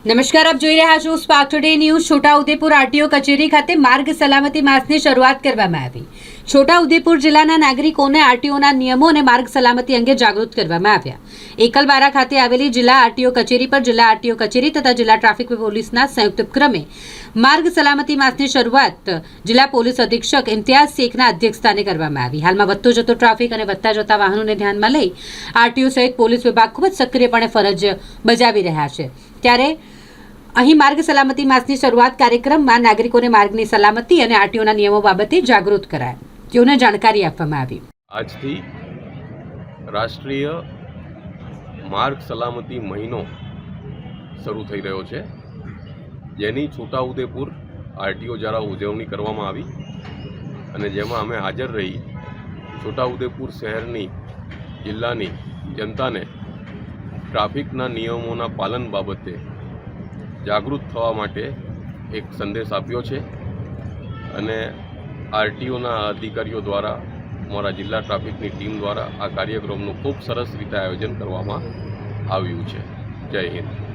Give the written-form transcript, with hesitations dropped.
નમસ્કાર, આપ જોઈ રહ્યા છો spark today news. Chhota Udepur RTO કચેરી ખાતે માર્ગ સલામતી માસની શરૂઆત કરવામાં આવી। છોટાઉદેપુર જિલ્લાના નાગરિકોને આરટીઓના નિયમો અને માર્ગ સલામતી અંગે જાગૃત કરવામાં આવ્યા। એકલબારા ખાતે આવેલી જિલ્લા આરટીઓ કચેરી પર જિલ્લા આરટીઓ કચેરી તથા જિલ્લા ટ્રાફિક પોલીસના સંયુક્ત ઉપક્રમે માર્ગ સલામતી માસની શરૂઆત જિલ્લા પોલીસ અધિક્ષક ઇમ્તિયાઝ શેખના અધ્યક્ષસ્થાને કરવામાં આવી। હાલમાં વધતો જતો ટ્રાફિક અને વધતા જતા વાહનોને ધ્યાનમાં લઈ આરટીઓ સહિત પોલીસ વિભાગ ખૂબ જ સક્રિયપણે ફરજ બજાવી રહ્યા છે। ત્યારે અહીં માર્ગ સલામતી માસની શરૂઆત કાર્યક્રમમાં નાગરિકોને માર્ગની સલામતી અને આરટીઓના નિયમો બાબતે જાગૃત કરાયા। તેઓને જાણકારી આપવામાં આવી। આજથી રાષ્ટ્રીય માર્ગ સલામતી મહિનો શરૂ થઈ રહ્યો છે, જેની છોટાઉદેપુર આરટીઓ દ્વારા ઉજવણી કરવામાં આવી અને જેમાં અમે હાજર રહી છોટાઉદેપુર શહેરની જિલ્લાની જનતાને ટ્રાફિકના નિયમોના પાલન બાબતે જાગૃત થવા માટે એક સંદેશ આપ્યો છે અને આરટીઓના અધિકારીઓ દ્વારા અમારા જિલ્લા ટ્રાફિકની ટીમ દ્વારા આ કાર્યક્રમનું ખૂબ સરસ રીતે આયોજન કરવામાં આવ્યું છે। જય હિન્દ।